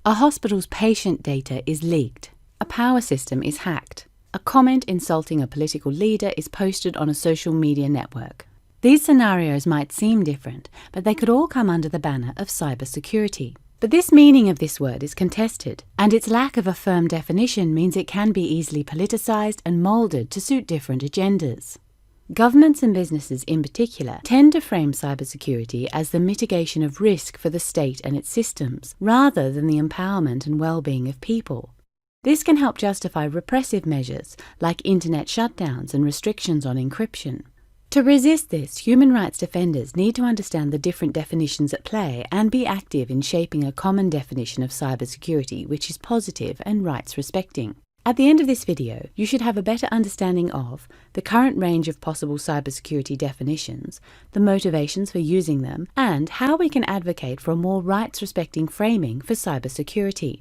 A hospital's patient data is leaked. A power system is hacked. A comment insulting a political leader is posted on a social media network. These scenarios might seem different, but they could all come under the banner of cybersecurity. But this meaning of this word is contested, and its lack of a firm definition means it can be easily politicized and molded to suit different agendas. Governments and businesses in particular tend to frame cybersecurity as the mitigation of risk for the state and its systems, rather than the empowerment and well-being of people. This can help justify repressive measures like internet shutdowns and restrictions on encryption. To resist this, human rights defenders need to understand the different definitions at play and be active in shaping a common definition of cybersecurity which is positive and rights-respecting. At the end of this video, you should have a better understanding of the current range of possible cybersecurity definitions, the motivations for using them, and how we can advocate for a more rights-respecting framing for cybersecurity.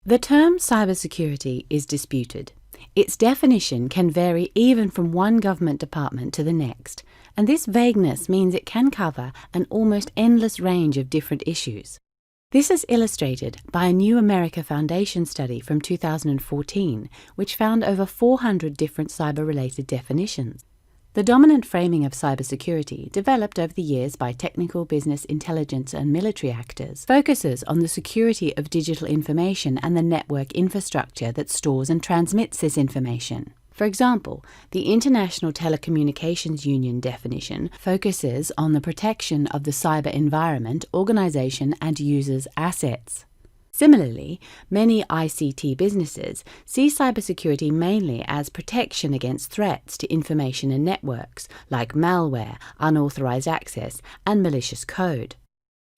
The term cybersecurity is disputed. Its definition can vary even from one government department to the next, and this vagueness means it can cover an almost endless range of different issues. This is illustrated by a New America Foundation study from 2014, which found over 400 different cyber-related definitions. The dominant framing of cybersecurity, developed over the years by technical, business, intelligence, and military actors, focuses on the security of digital information and the network infrastructure that stores and transmits this information. For example, the International Telecommunications Union definition focuses on the protection of the cyber environment, organization, and users' assets. Similarly, many ICT businesses see cybersecurity mainly as protection against threats to information and networks, like malware, unauthorized access, and malicious code.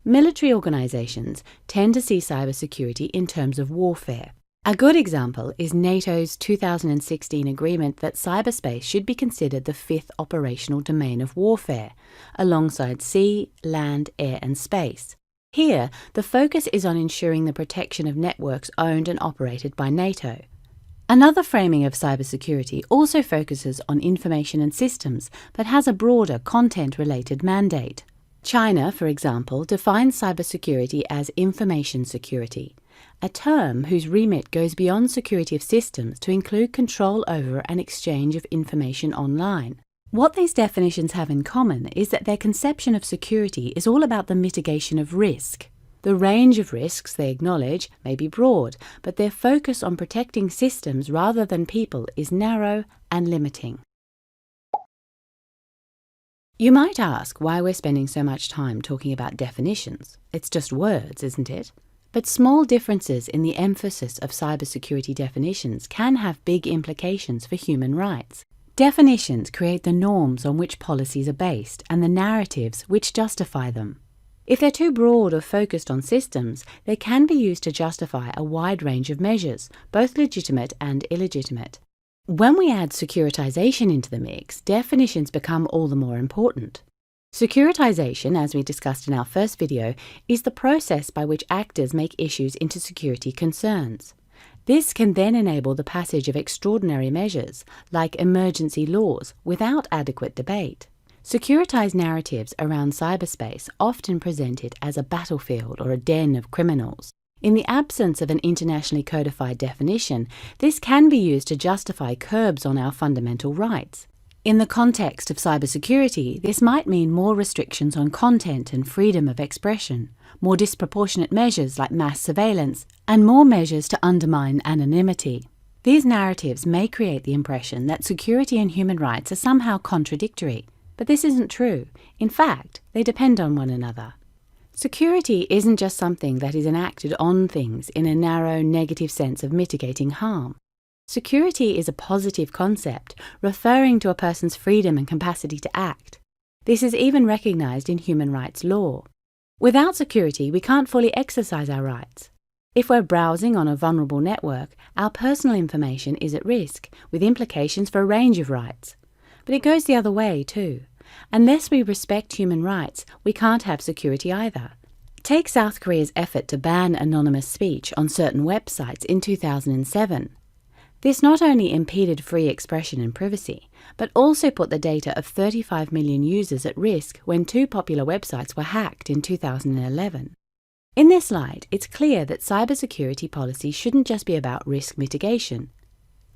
Military organizations tend to see cybersecurity in terms of warfare. A good example is NATO's 2016 agreement that cyberspace should be considered the fifth operational domain of warfare, alongside sea, land, air, and space. Here, the focus is on ensuring the protection of networks owned and operated by NATO. Another framing of cybersecurity also focuses on information and systems, but has a broader content-related mandate. China, for example, defines cybersecurity as information security, a term whose remit goes beyond security of systems to include control over and exchange of information online. What these definitions have in common is that their conception of security is all about the mitigation of risk. The range of risks they acknowledge may be broad, but their focus on protecting systems rather than people is narrow and limiting. You might ask why we're spending so much time talking about definitions. It's just words, isn't it? But small differences in the emphasis of cybersecurity definitions can have big implications for human rights. Definitions create the norms on which policies are based and the narratives which justify them. If they're too broad or focused on systems, they can be used to justify a wide range of measures, both legitimate and illegitimate. When we add securitization into the mix, definitions become all the more important. Securitization, as we discussed in our first video, is the process by which actors make issues into security concerns. This can then enable the passage of extraordinary measures, like emergency laws, without adequate debate. Securitized narratives around cyberspace often present it as a battlefield or a den of criminals. In the absence of an internationally codified definition, this can be used to justify curbs on our fundamental rights. In the context of cybersecurity, this might mean more restrictions on content and freedom of expression, more disproportionate measures like mass surveillance, and more measures to undermine anonymity. These narratives may create the impression that security and human rights are somehow contradictory, but this isn't true. In fact, they depend on one another. Security isn't just something that is enacted on things in a narrow, negative sense of mitigating harm. Security is a positive concept, referring to a person's freedom and capacity to act. This is even recognized in human rights law. Without security, we can't fully exercise our rights. If we're browsing on a vulnerable network, our personal information is at risk, with implications for a range of rights. But it goes the other way, too. Unless we respect human rights, we can't have security either. Take South Korea's effort to ban anonymous speech on certain websites in 2007. This not only impeded free expression and privacy, but also put the data of 35 million users at risk when two popular websites were hacked in 2011. In this light, it's clear that cybersecurity policy shouldn't just be about risk mitigation.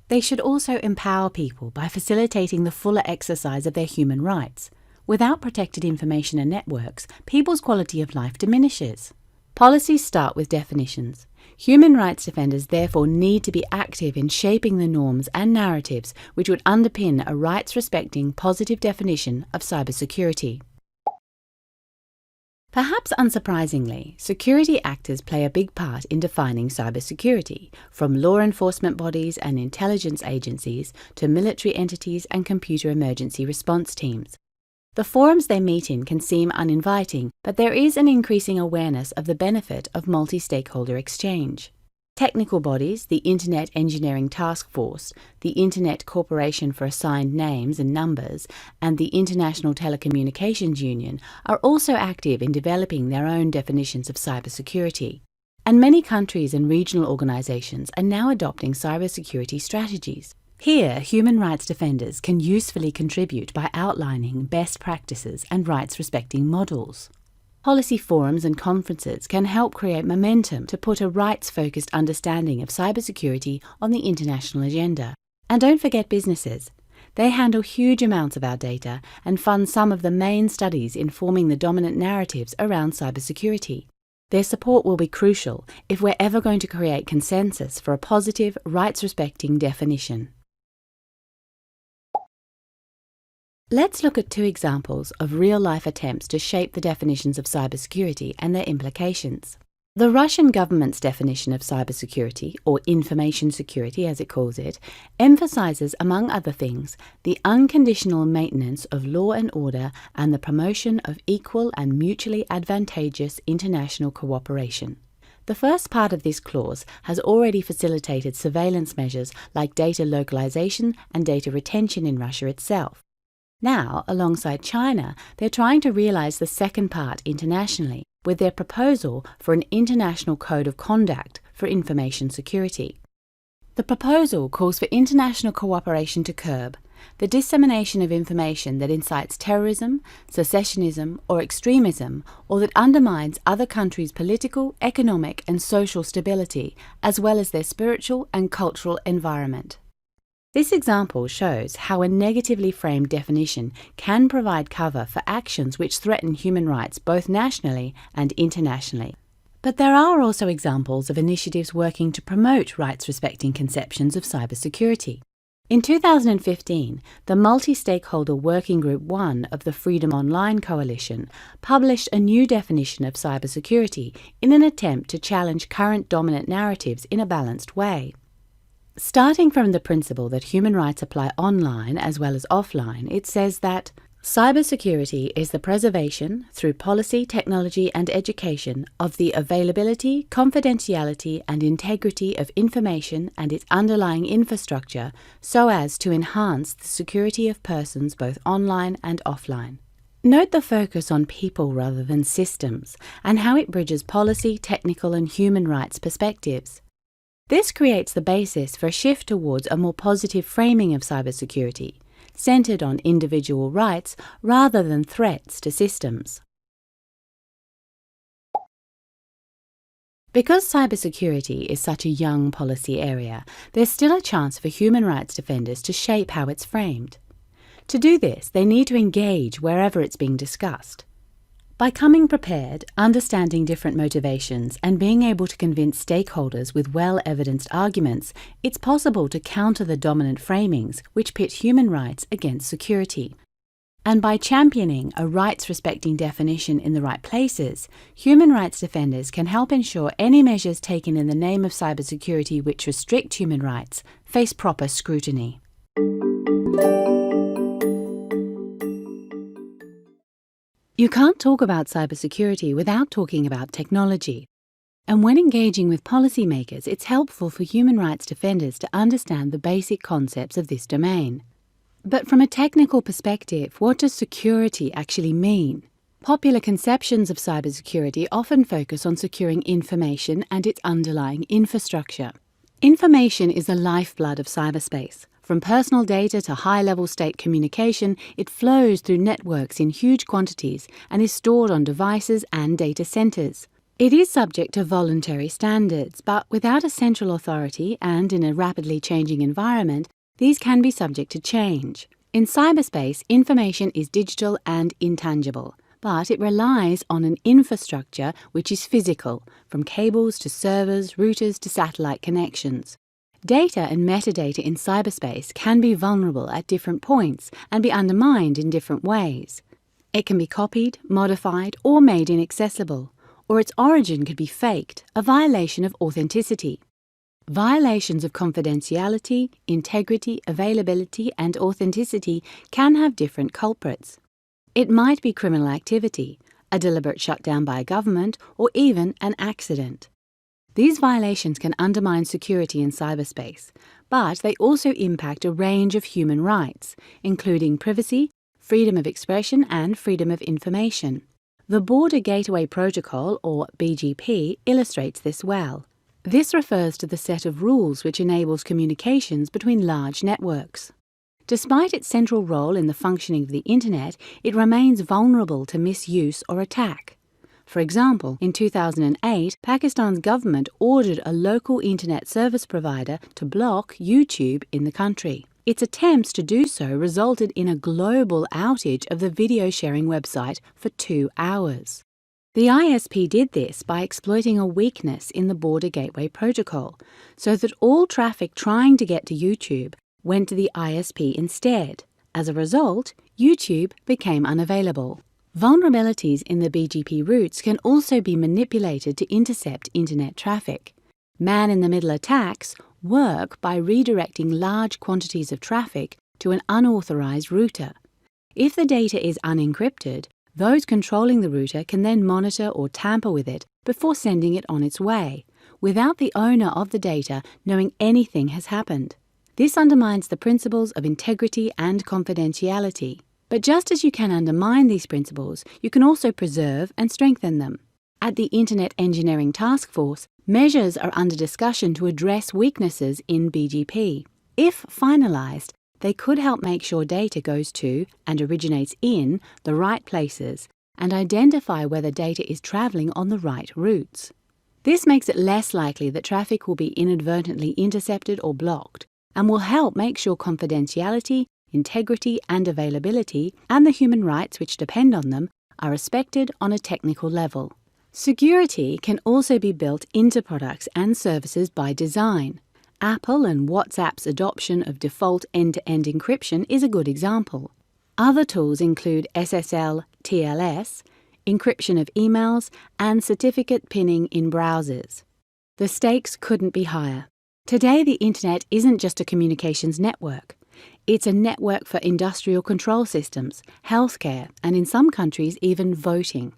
They should also empower people by facilitating the fuller exercise of their human rights. Without protected information and networks, people's quality of life diminishes. Policies start with definitions. Human rights defenders therefore need to be active in shaping the norms and narratives which would underpin a rights-respecting, positive definition of cybersecurity. Perhaps unsurprisingly, security actors play a big part in defining cybersecurity, from law enforcement bodies and intelligence agencies to military entities and computer emergency response teams. The forums they meet in can seem uninviting, but there is an increasing awareness of the benefit of multi-stakeholder exchange. Technical bodies, the Internet Engineering Task Force, the Internet Corporation for Assigned Names and Numbers, and the International Telecommunications Union are also active in developing their own definitions of cybersecurity. And many countries and regional organizations are now adopting cybersecurity strategies. Here, human rights defenders can usefully contribute by outlining best practices and rights-respecting models. Policy forums and conferences can help create momentum to put a rights-focused understanding of cybersecurity on the international agenda. And don't forget businesses. They handle huge amounts of our data and fund some of the main studies informing the dominant narratives around cybersecurity. Their support will be crucial if we're ever going to create consensus for a positive, rights-respecting definition. Let's look at two examples of real-life attempts to shape the definitions of cybersecurity and their implications. The Russian government's definition of cybersecurity, or information security as it calls it, emphasizes, among other things, the unconditional maintenance of law and order and the promotion of equal and mutually advantageous international cooperation. The first part of this clause has already facilitated surveillance measures like data localization and data retention in Russia itself. Now, alongside China, they're trying to realize the second part internationally with their proposal for an international code of conduct for information security. The proposal calls for international cooperation to curb the dissemination of information that incites terrorism, secessionism, or extremism, or that undermines other countries' political, economic, and social stability, as well as their spiritual and cultural environment. This example shows how a negatively framed definition can provide cover for actions which threaten human rights both nationally and internationally. But there are also examples of initiatives working to promote rights-respecting conceptions of cybersecurity. In 2015, the Multi-Stakeholder Working Group 1 of the Freedom Online Coalition published a new definition of cybersecurity in an attempt to challenge current dominant narratives in a balanced way. Starting from the principle that human rights apply online as well as offline, it says that cybersecurity is the preservation, through policy, technology and education, of the availability, confidentiality and integrity of information and its underlying infrastructure so as to enhance the security of persons both online and offline. Note the focus on people rather than systems and how it bridges policy, technical and human rights perspectives. This creates the basis for a shift towards a more positive framing of cybersecurity, centered on individual rights rather than threats to systems. Because cybersecurity is such a young policy area, there's still a chance for human rights defenders to shape how it's framed. To do this, they need to engage wherever it's being discussed. By coming prepared, understanding different motivations, and being able to convince stakeholders with well-evidenced arguments, it's possible to counter the dominant framings which pit human rights against security. And by championing a rights-respecting definition in the right places, human rights defenders can help ensure any measures taken in the name of cybersecurity which restrict human rights face proper scrutiny. You can't talk about cybersecurity without talking about technology. And when engaging with policymakers, it's helpful for human rights defenders to understand the basic concepts of this domain. But from a technical perspective, what does security actually mean? Popular conceptions of cybersecurity often focus on securing information and its underlying infrastructure. Information is the lifeblood of cyberspace. From personal data to high-level state communication, it flows through networks in huge quantities and is stored on devices and data centers. It is subject to voluntary standards, but without a central authority and in a rapidly changing environment, these can be subject to change. In cyberspace, information is digital and intangible, but it relies on an infrastructure which is physical, from cables to servers, routers to satellite connections. Data and metadata in cyberspace can be vulnerable at different points and be undermined in different ways. It can be copied, modified, or made inaccessible, or its origin could be faked, a violation of authenticity. Violations of confidentiality, integrity, availability, and authenticity can have different culprits. It might be criminal activity, a deliberate shutdown by a government, or even an accident. These violations can undermine security in cyberspace, but they also impact a range of human rights, including privacy, freedom of expression, and freedom of information. The Border Gateway Protocol, or BGP, illustrates this well. This refers to the set of rules which enables communications between large networks. Despite its central role in the functioning of the Internet, it remains vulnerable to misuse or attack. For example, in 2008, Pakistan's government ordered a local Internet service provider to block YouTube in the country. Its attempts to do so resulted in a global outage of the video-sharing website for 2 hours. The ISP did this by exploiting a weakness in the Border Gateway Protocol, so that all traffic trying to get to YouTube went to the ISP instead. As a result, YouTube became unavailable. Vulnerabilities in the BGP routes can also be manipulated to intercept Internet traffic. Man-in-the-middle attacks work by redirecting large quantities of traffic to an unauthorized router. If the data is unencrypted, those controlling the router can then monitor or tamper with it before sending it on its way, without the owner of the data knowing anything has happened. This undermines the principles of integrity and confidentiality. But just as you can undermine these principles, you can also preserve and strengthen them. At the Internet Engineering Task Force, measures are under discussion to address weaknesses in BGP. If finalized, they could help make sure data goes to and originates in the right places and identify whether data is traveling on the right routes. This makes it less likely that traffic will be inadvertently intercepted or blocked, and will help make sure confidentiality, integrity, and availability, and the human rights which depend on them, are respected on a technical level. Security can also be built into products and services by design. Apple and WhatsApp's adoption of default end-to-end encryption is a good example. Other tools include SSL, TLS, encryption of emails, and certificate pinning in browsers. The stakes couldn't be higher. Today, the Internet isn't just a communications network. It's a network for industrial control systems, healthcare, and in some countries, even voting.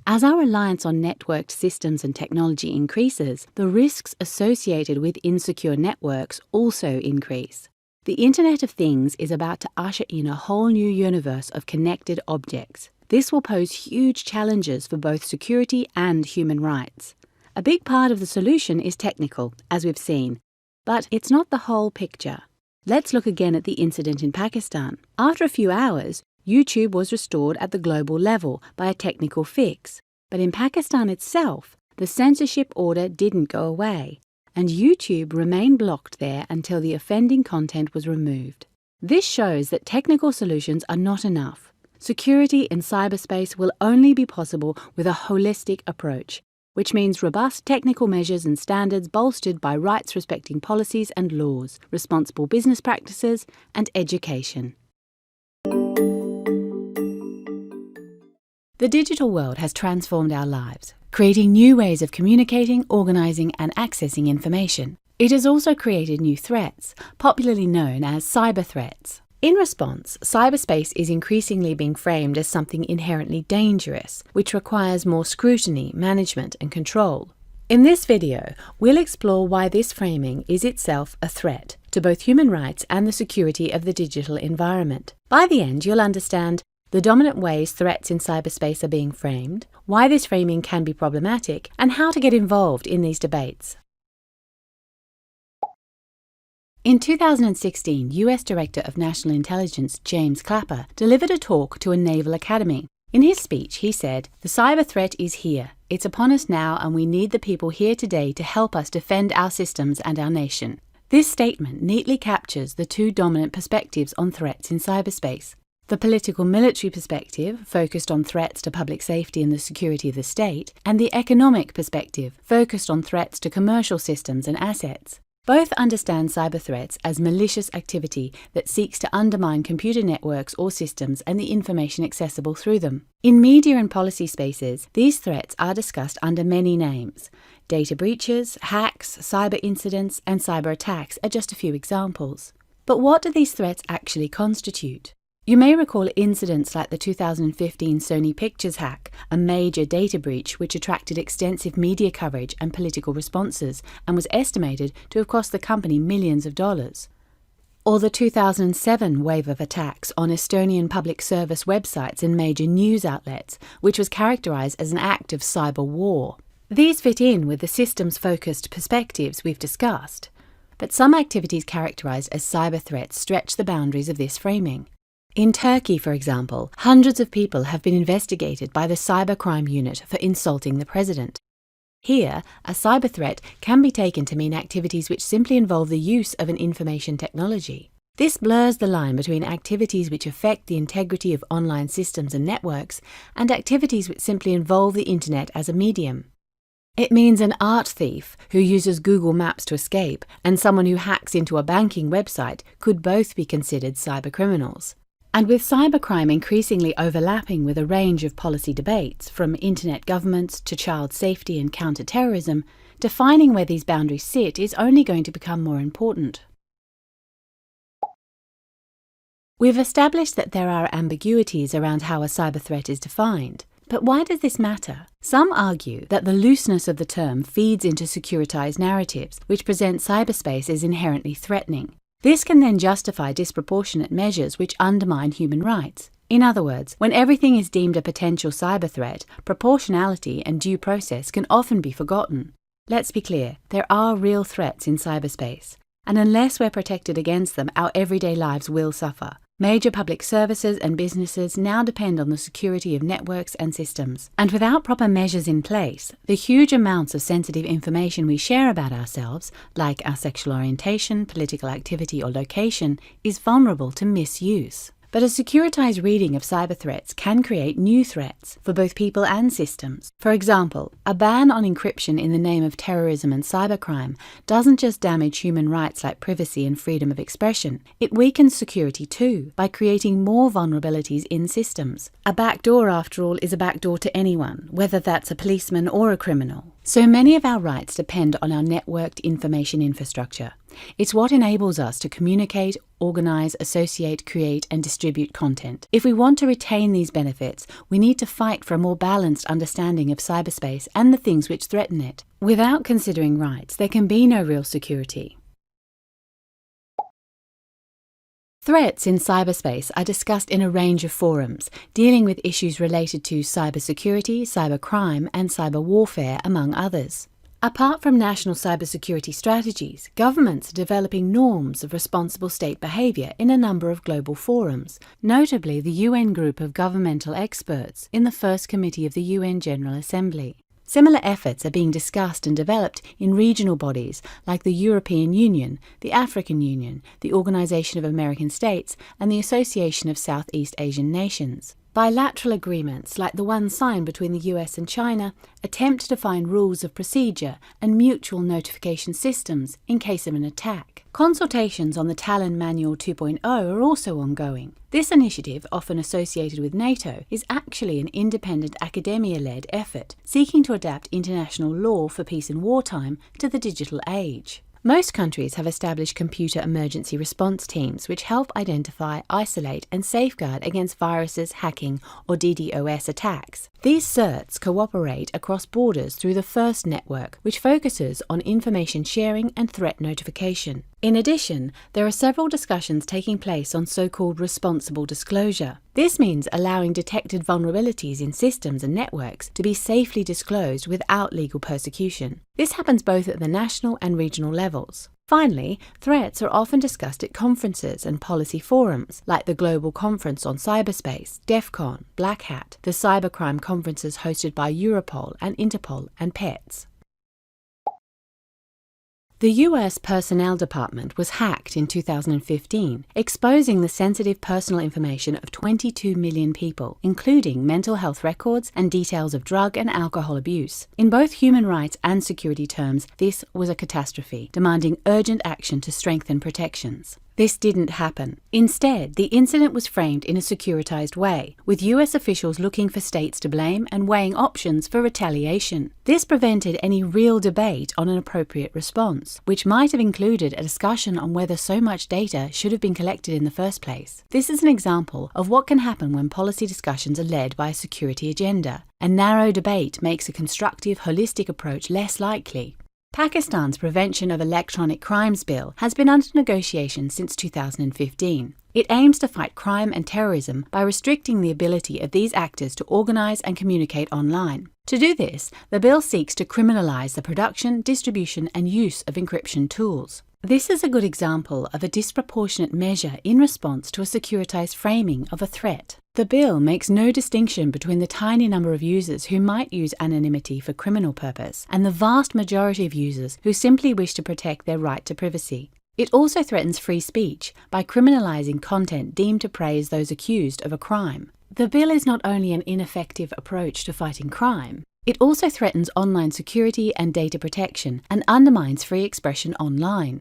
As our reliance on networked systems and technology increases, the risks associated with insecure networks also increase. The Internet of Things is about to usher in a whole new universe of connected objects. This will pose huge challenges for both security and human rights. A big part of the solution is technical, as we've seen, but it's not the whole picture. Let's look again at the incident in Pakistan. After a few hours, YouTube was restored at the global level by a technical fix. But in Pakistan itself, the censorship order didn't go away, and YouTube remained blocked there until the offending content was removed. This shows that technical solutions are not enough. Security in cyberspace will only be possible with a holistic approach, which means robust technical measures and standards bolstered by rights-respecting policies and laws, responsible business practices, and education. The digital world has transformed our lives, creating new ways of communicating, organizing, and accessing information. It has also created new threats, popularly known as cyber threats. In response, cyberspace is increasingly being framed as something inherently dangerous, which requires more scrutiny, management, and control. In this video, we'll explore why this framing is itself a threat to both human rights and the security of the digital environment. By the end, you'll understand the dominant ways threats in cyberspace are being framed, why this framing can be problematic, and how to get involved in these debates. In 2016, US Director of National Intelligence James Clapper delivered a talk to a naval academy. In his speech, he said, "The cyber threat is here. It's upon us now, and we need the people here today to help us defend our systems and our nation." This statement neatly captures the two dominant perspectives on threats in cyberspace. The political-military perspective, focused on threats to public safety and the security of the state, and the economic perspective, focused on threats to commercial systems and assets. Both understand cyber threats as malicious activity that seeks to undermine computer networks or systems and the information accessible through them. In media and policy spaces, these threats are discussed under many names. Data breaches, hacks, cyber incidents, and cyber attacks are just a few examples. But what do these threats actually constitute? You may recall incidents like the 2015 Sony Pictures hack, a major data breach which attracted extensive media coverage and political responses and was estimated to have cost the company millions of dollars. Or the 2007 wave of attacks on Estonian public service websites and major news outlets, which was characterized as an act of cyber war. These fit in with the systems-focused perspectives we've discussed. But some activities characterized as cyber threats stretch the boundaries of this framing. In Turkey, for example, hundreds of people have been investigated by the Cybercrime Unit for insulting the president. Here, a cyber threat can be taken to mean activities which simply involve the use of an information technology. This blurs the line between activities which affect the integrity of online systems and networks and activities which simply involve the internet as a medium. It means an art thief who uses Google Maps to escape and someone who hacks into a banking website could both be considered cybercriminals. And with cybercrime increasingly overlapping with a range of policy debates, from internet governance to child safety and counter-terrorism, defining where these boundaries sit is only going to become more important. We've established that there are ambiguities around how a cyber threat is defined. But why does this matter? Some argue that the looseness of the term feeds into securitized narratives, which present cyberspace as inherently threatening. This can then justify disproportionate measures which undermine human rights. In other words, when everything is deemed a potential cyber threat, proportionality and due process can often be forgotten. Let's be clear, there are real threats in cyberspace, and unless we're protected against them, our everyday lives will suffer. Major public services and businesses now depend on the security of networks and systems. And without proper measures in place, the huge amounts of sensitive information we share about ourselves, like our sexual orientation, political activity, or location, is vulnerable to misuse. But a securitized reading of cyber threats can create new threats for both people and systems. For example, a ban on encryption in the name of terrorism and cybercrime doesn't just damage human rights like privacy and freedom of expression, it weakens security too, by creating more vulnerabilities in systems. A backdoor, after all, is a backdoor to anyone, whether that's a policeman or a criminal. So many of our rights depend on our networked information infrastructure. It's what enables us to communicate, organize, associate, create, and distribute content. If we want to retain these benefits, we need to fight for a more balanced understanding of cyberspace and the things which threaten it. Without considering rights, there can be no real security. Threats in cyberspace are discussed in a range of forums, dealing with issues related to cybersecurity, cybercrime, and cyber warfare, among others. Apart from national cybersecurity strategies, governments are developing norms of responsible state behaviour in a number of global forums, notably the UN Group of Governmental Experts in the First Committee of the UN General Assembly. Similar efforts are being discussed and developed in regional bodies like the European Union, the African Union, the Organization of American States, and the Association of Southeast Asian Nations. Bilateral agreements, like the one signed between the US and China, attempt to define rules of procedure and mutual notification systems in case of an attack. Consultations on the Tallinn Manual 2.0 are also ongoing. This initiative, often associated with NATO, is actually an independent academia-led effort seeking to adapt international law for peace and wartime to the digital age. Most countries have established computer emergency response teams which help identify, isolate, and safeguard against viruses, hacking, or DDoS attacks. These CERTs cooperate across borders through the FIRST network, which focuses on information sharing and threat notification. In addition, there are several discussions taking place on so-called responsible disclosure. This means allowing detected vulnerabilities in systems and networks to be safely disclosed without legal persecution. This happens both at the national and regional levels. Finally, threats are often discussed at conferences and policy forums, like the Global Conference on Cyberspace, DEF CON, Black Hat, the cybercrime conferences hosted by Europol and Interpol, and PETS. The US Personnel Department was hacked in 2015, exposing the sensitive personal information of 22 million people, including mental health records and details of drug and alcohol abuse. In both human rights and security terms, this was a catastrophe, demanding urgent action to strengthen protections. This didn't happen. Instead, the incident was framed in a securitized way, with US officials looking for states to blame and weighing options for retaliation. This prevented any real debate on an appropriate response, which might have included a discussion on whether so much data should have been collected in the first place. This is an example of what can happen when policy discussions are led by a security agenda. A narrow debate makes a constructive, holistic approach less likely. Pakistan's Prevention of Electronic Crimes Bill has been under negotiation since 2015. It aims to fight crime and terrorism by restricting the ability of these actors to organize and communicate online. To do this, the bill seeks to criminalize the production, distribution, and use of encryption tools. This is a good example of a disproportionate measure in response to a securitized framing of a threat. The bill makes no distinction between the tiny number of users who might use anonymity for criminal purpose and the vast majority of users who simply wish to protect their right to privacy. It also threatens free speech by criminalizing content deemed to praise those accused of a crime. The bill is not only an ineffective approach to fighting crime, it also threatens online security and data protection and undermines free expression online.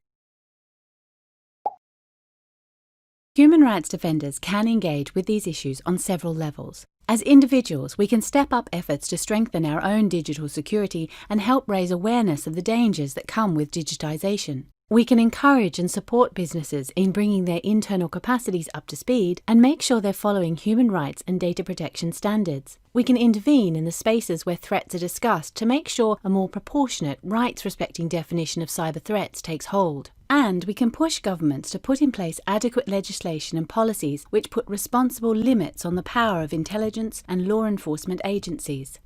Human rights defenders can engage with these issues on several levels. As individuals, we can step up efforts to strengthen our own digital security and help raise awareness of the dangers that come with digitization. We can encourage and support businesses in bringing their internal capacities up to speed and make sure they're following human rights and data protection standards. We can intervene in the spaces where threats are discussed to make sure a more proportionate, rights-respecting definition of cyber threats takes hold. And we can push governments to put in place adequate legislation and policies which put responsible limits on the power of intelligence and law enforcement agencies.